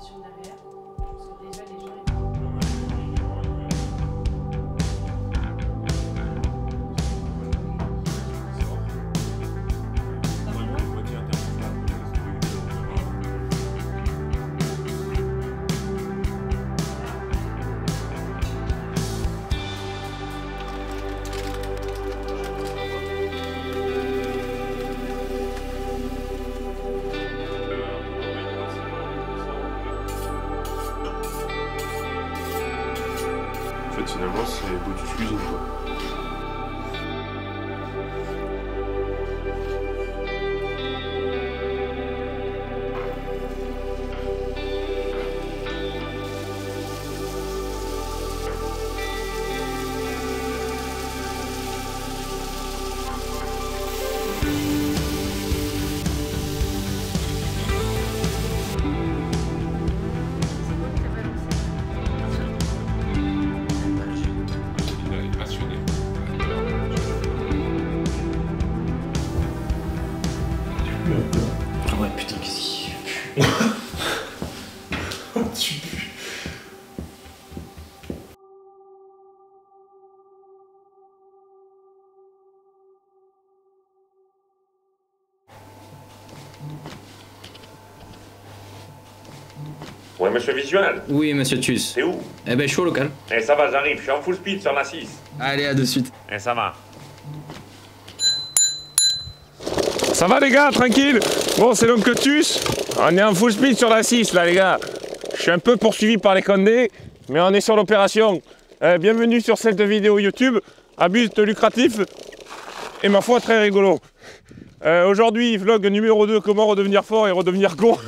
préparation derrière. Parce que déjà, les gens. En fait, finalement, c'est Botus Cuisine, quoi. Ouais, putain, qu'est-ce qu'il pue. Tu pues. Ouais, monsieur Visual, Oui, monsieur Tus. t'es où? Eh ben, je suis au local. Eh, ça va, j'arrive, je suis en full speed sur la 6. Allez, à de suite. Eh, ça va. Ça va, les gars, tranquille? Bon, c'est l'oncle Tus. On est en full speed sur la 6, là, les gars. Je suis un peu poursuivi par les Condés, mais on est sur l'opération. Bienvenue sur cette vidéo YouTube. À but lucratif et ma foi très rigolo. Aujourd'hui, vlog numéro 2, comment redevenir fort et redevenir con.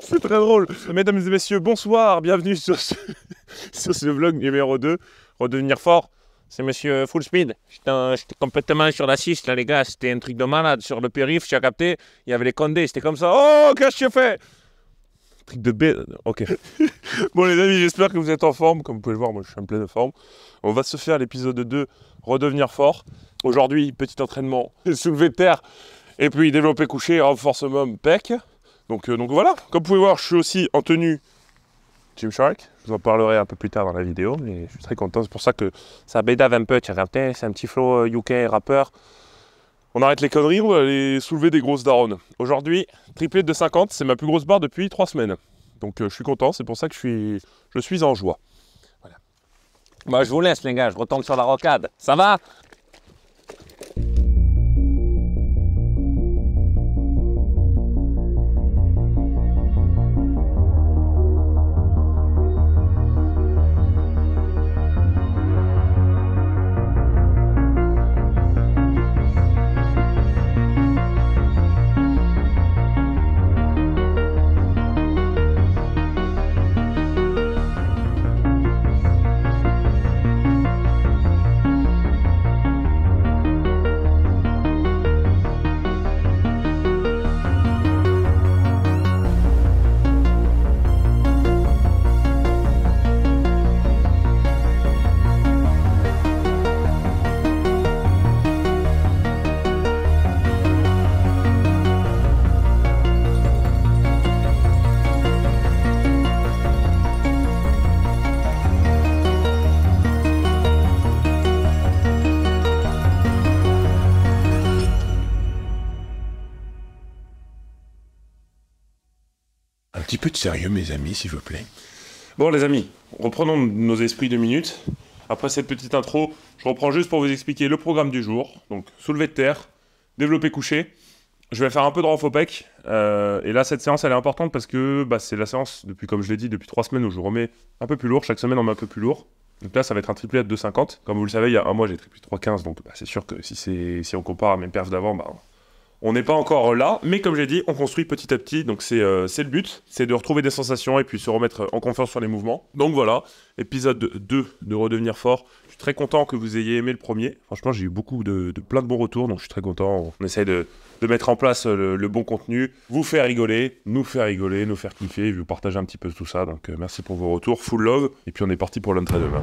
C'est très drôle. Mesdames et messieurs, bonsoir, bienvenue sur ce vlog numéro 2, redevenir fort. C'est monsieur Full Speed. J'étais complètement sur la 6 là les gars, c'était un truc de malade. Sur le périph', tu as capté, il y avait les Condés, c'était comme ça. Oh, qu'est-ce que tu fais? Truc de B. Ok. Bon les amis, j'espère que vous êtes en forme. Comme vous pouvez le voir, moi je suis en pleine forme. On va se faire l'épisode 2, redevenir fort. Aujourd'hui, petit entraînement, soulevé de terre. Et puis développé couché, renforcement pec. Donc voilà, comme vous pouvez voir, je suis aussi en tenue Gymshark. Je vous en parlerai un peu plus tard dans la vidéo, mais je suis très content. C'est pour ça que ça bédave un peu. Tu as capté, c'est un petit flow UK rappeur. On arrête les conneries, on va aller soulever des grosses daronnes. Aujourd'hui, triplé de 50, c'est ma plus grosse barre depuis 3 semaines. Donc je suis content, c'est pour ça que je suis en joie. Voilà. Bah, je vous laisse les gars, je retombe sur la rocade. Ça va? Un petit peu de sérieux, mes amis, s'il vous plaît. Bon, les amis, reprenons nos esprits 2 minutes. Après cette petite intro, je reprends juste pour vous expliquer le programme du jour. Donc, soulevé de terre, développé couché. Je vais faire un peu de renfopec. Et là, cette séance, elle est importante parce que c'est la séance, comme je l'ai dit, depuis 3 semaines où je remets un peu plus lourd. Chaque semaine, on met un peu plus lourd. Donc là, ça va être un triplet de 2,50. Comme vous le savez, il y a un mois, j'ai triplé 3,15. Donc, c'est sûr que si on compare à mes perfs d'avant, on n'est pas encore là, mais comme j'ai dit, on construit petit à petit, donc c'est le but, c'est de retrouver des sensations et puis se remettre en confiance sur les mouvements. Donc voilà, épisode 2 de redevenir fort. Je suis très content que vous ayez aimé le premier. Franchement, j'ai eu beaucoup plein de bons retours, donc je suis très content. On essaye de mettre en place le bon contenu, vous faire rigoler, nous faire kiffer, vous partager un petit peu tout ça. Donc merci pour vos retours, full love, et puis on est parti pour l'entraînement.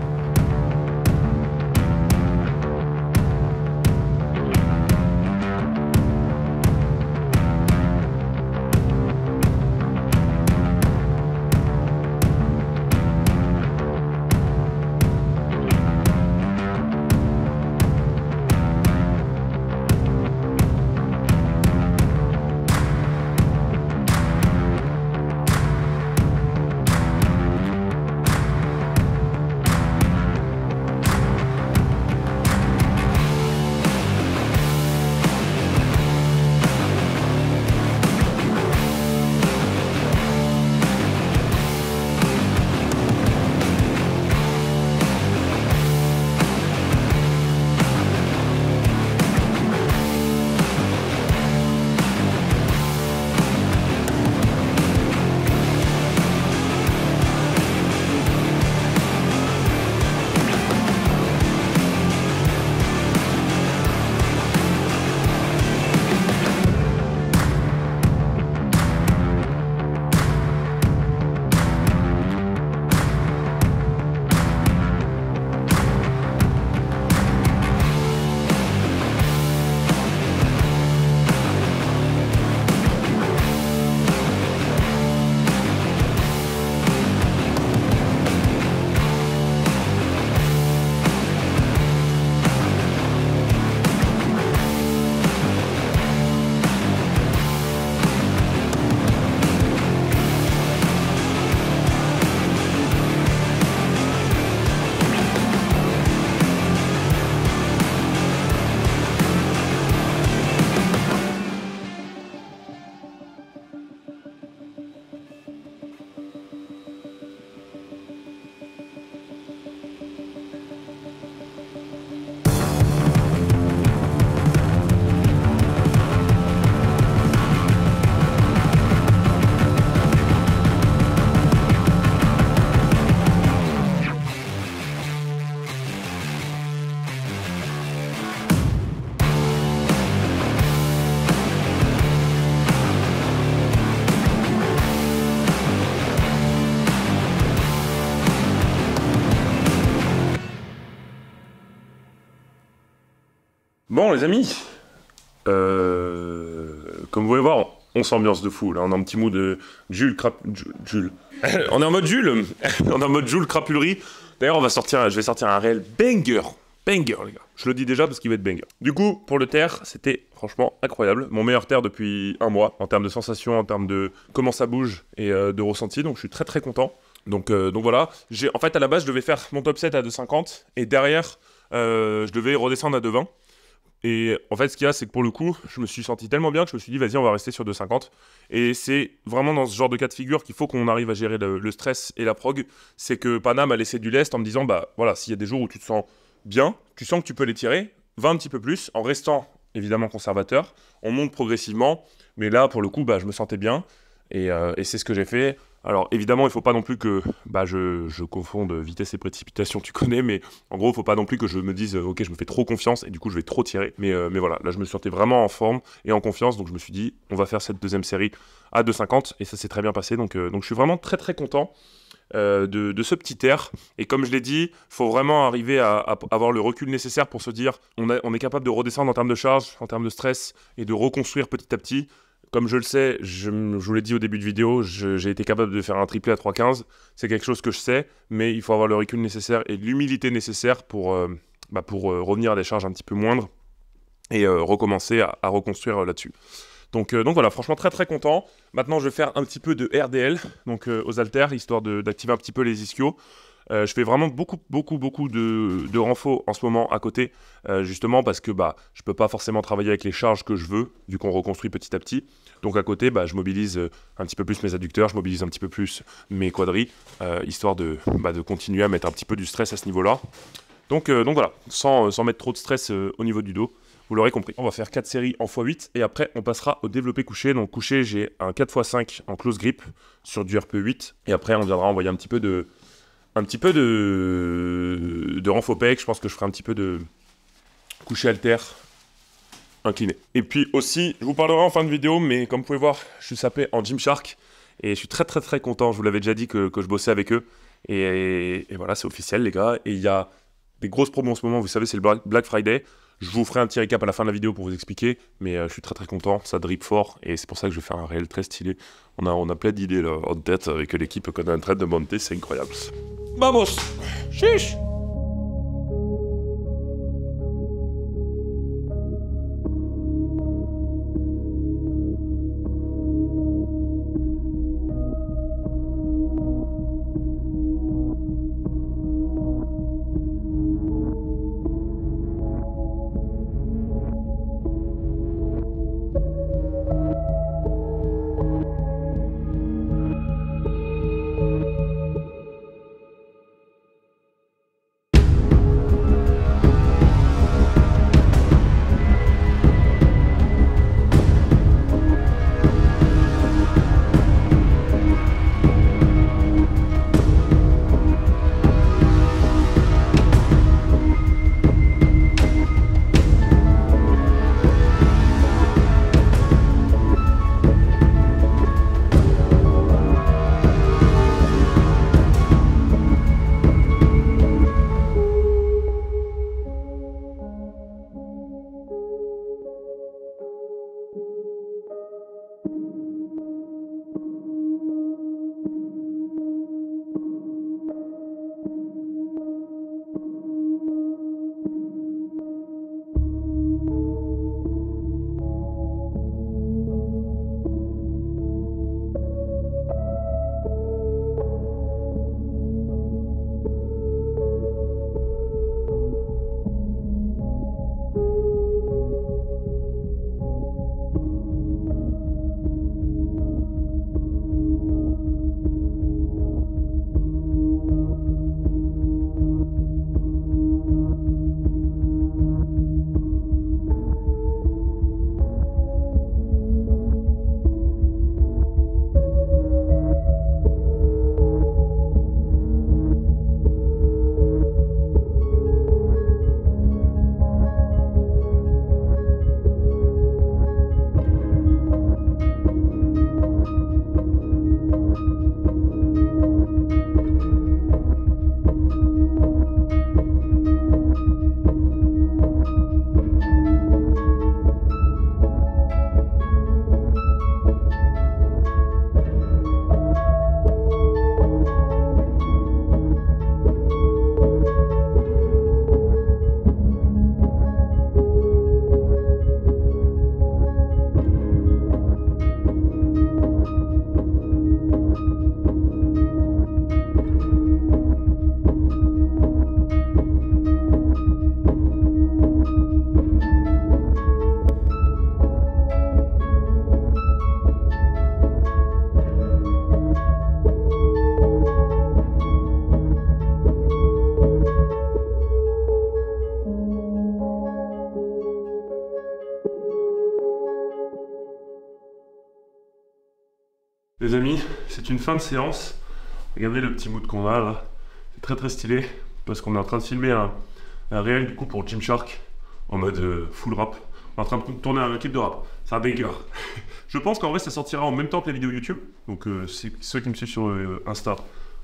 Bon les amis, comme vous pouvez voir, on s'ambiance de fou là, on a un petit mood de Jules Jules. On est en mode Jules, on est en mode Jules crapulerie. D'ailleurs je vais sortir un réel banger les gars. Je le dis déjà parce qu'il va être banger. Du coup, pour le terre, c'était franchement incroyable. Mon meilleur terre depuis un mois, en termes de sensations, en termes de comment ça bouge et de ressenti, donc je suis très très content. Donc voilà, en fait à la base je devais faire mon top 7 à 2,50 et derrière je devais redescendre à 2,20. Et en fait, ce qu'il y a, c'est que pour le coup, je me suis senti tellement bien que je me suis dit, vas-y, on va rester sur 2,50. Et c'est vraiment dans ce genre de cas de figure qu'il faut qu'on arrive à gérer le stress et la prog. C'est que Paname a laissé du lest en me disant, bah voilà, s'il y a des jours où tu te sens bien, tu sens que tu peux les tirer, va un petit peu plus, en restant évidemment conservateur. On monte progressivement, mais là, pour le coup, bah, je me sentais bien. Et c'est ce que j'ai fait. Alors évidemment, il ne faut pas non plus que je confonde vitesse et précipitation, tu connais, mais en gros, il ne faut pas non plus que je me dise ok, je me fais trop confiance et du coup, je vais trop tirer. Mais voilà, là, je me sentais vraiment en forme et en confiance, donc je me suis dit, on va faire cette deuxième série à 2,50 et ça s'est très bien passé. Donc je suis vraiment très très content de ce petit air. Et comme je l'ai dit, il faut vraiment arriver à avoir le recul nécessaire pour se dire, on est capable de redescendre en termes de charge, en termes de stress et de reconstruire petit à petit. Comme je le sais, je vous l'ai dit au début de vidéo, j'ai été capable de faire un triplé à 3,15. C'est quelque chose que je sais, mais il faut avoir le recul nécessaire et l'humilité nécessaire pour revenir à des charges un petit peu moindres et recommencer à reconstruire là-dessus. Donc voilà, franchement très très content. Maintenant, je vais faire un petit peu de RDL, donc aux haltères, histoire d'activer un petit peu les ischios. Je fais vraiment beaucoup de renfo en ce moment à côté, justement parce que je peux pas forcément travailler avec les charges que je veux, vu qu'on reconstruit petit à petit. Donc à côté, je mobilise un petit peu plus mes adducteurs, je mobilise un petit peu plus mes quadris, histoire de continuer à mettre un petit peu du stress à ce niveau-là. Donc voilà, sans mettre trop de stress au niveau du dos. Vous l'aurez compris. On va faire 4 séries en x8 et après on passera au développé couché. Donc couché, j'ai un 4x5 en close grip sur du RPE8 et après on viendra envoyer un petit peu de renfo pec. Je pense que je ferai un petit peu de couché halter incliné. Et puis aussi, je vous parlerai en fin de vidéo, mais comme vous pouvez voir, je suis sapé en Gymshark et je suis très très très content. Je vous l'avais déjà dit que je bossais avec eux et voilà, c'est officiel les gars. Et il y a des grosses promos en ce moment, vous savez, c'est le Black Friday. Je vous ferai un petit récap à la fin de la vidéo pour vous expliquer, mais je suis très très content, ça drip fort, et c'est pour ça que je vais faire un réel très stylé. On a plein d'idées là en tête avec l'équipe qu'on est en train de monter, c'est incroyable. Vamos! Chiche! Les amis, c'est une fin de séance. Regardez le petit mood qu'on a là. C'est très très stylé parce qu'on est en train de filmer un réel du coup pour Gymshark en mode full rap. On est en train de tourner un clip de rap. C'est un banger. Je pense qu'en vrai ça sortira en même temps que la vidéo YouTube. Donc ceux qui me suivent sur Insta,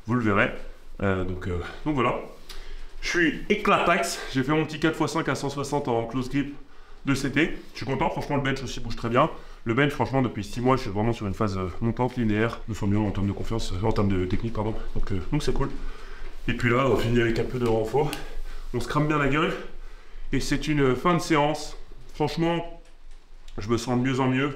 vous le verrez. Donc voilà. Je suis éclatax. J'ai fait mon petit 4x5 à 160 en close grip de CT. Je suis content. Franchement, le bench aussi bouge très bien. Le bench, franchement, depuis 6 mois, je suis vraiment sur une phase montante, linéaire. Je me sens bien en termes de confiance, en termes de technique, pardon. Donc c'est cool. Et puis là, on finit avec un peu de renfort. On se crame bien la gueule. Et c'est une fin de séance. Franchement, je me sens de mieux en mieux.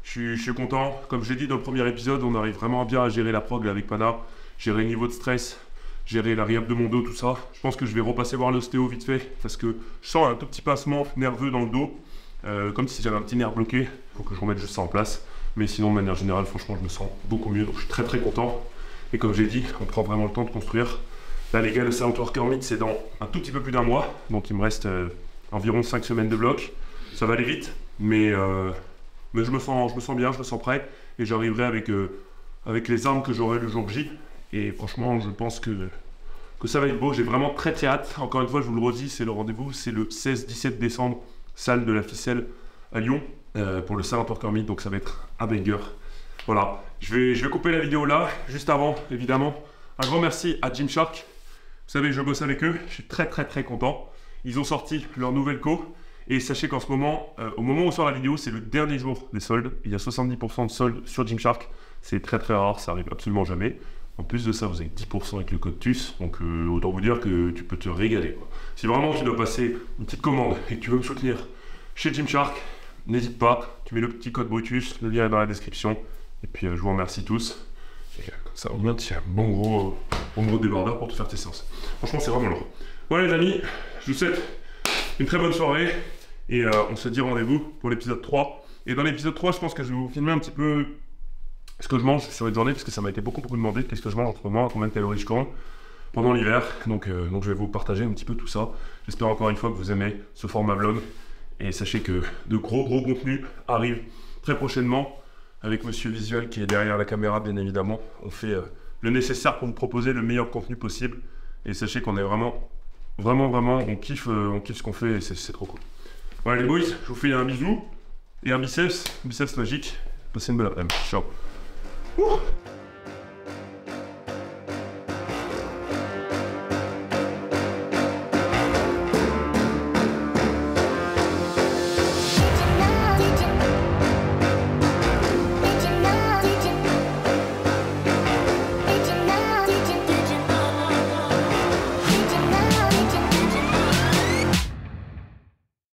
Je suis content. Comme je l'ai dit dans le premier épisode, on arrive vraiment bien à gérer la prog avec Pana, gérer le niveau de stress, gérer la rehab de mon dos, tout ça. Je pense que je vais repasser voir l'ostéo vite fait parce que je sens un tout petit passement nerveux dans le dos, comme si j'avais un petit nerf bloqué. Il faut que je remette juste ça en place. Mais sinon, de manière générale, franchement, je me sens beaucoup mieux. Donc je suis très très content. Et comme j'ai dit, on prend vraiment le temps de construire. Là, les gars, le Silent Worker Meet, c'est dans un tout petit peu plus d'un mois. Donc il me reste environ 5 semaines de bloc. Ça va aller vite, mais je me sens bien, je me sens prêt. Et j'arriverai avec les armes que j'aurai le jour J. Et franchement, je pense que ça va être beau. J'ai vraiment très hâte. Encore une fois, je vous le redis, c'est le rendez-vous. C'est le 16-17 décembre, salle de la Ficelle à Lyon, pour le Silent Worker Meet. Donc ça va être un banger. Voilà, je vais couper la vidéo là. Juste avant, évidemment, un grand merci à Gymshark. Vous savez, je bosse avec eux. Je suis très content. Ils ont sorti leur nouvelle co. Et sachez qu'en ce moment, au moment où sort la vidéo, c'est le dernier jour des soldes. Il y a 70% de soldes sur Gymshark. C'est très rare, ça arrive absolument jamais. En plus de ça, vous avez 10% avec le code TUS, donc autant vous dire que tu peux te régaler, quoi. Si vraiment tu dois passer une petite commande et que tu veux me soutenir chez Gymshark, n'hésite pas, tu mets le petit code BRUTUS, le lien est dans la description. Et puis je vous remercie tous. Et comme ça, au moins tu as un bon gros débardeur pour te faire tes séances. Franchement, c'est vraiment lourd. Voilà les amis, je vous souhaite une très bonne soirée. Et on se dit rendez-vous pour l'épisode 3. Et dans l'épisode 3, je pense que je vais vous filmer un petit peu ce que je mange sur une journée, parce que ça m'a été beaucoup demandé, qu'est-ce que je mange entre moi, combien de calories je compte pendant l'hiver. Donc je vais vous partager un petit peu tout ça. J'espère encore une fois que vous aimez ce format vlog. Et sachez que de gros contenus arrivent très prochainement avec Monsieur Visuel qui est derrière la caméra, bien évidemment. On fait le nécessaire pour vous proposer le meilleur contenu possible. Et sachez qu'on est vraiment, on kiffe ce qu'on fait et c'est trop cool. Voilà les boys, je vous fais un bisou et un biceps magique. Passez une bonne après-midi. Ciao. Ouh.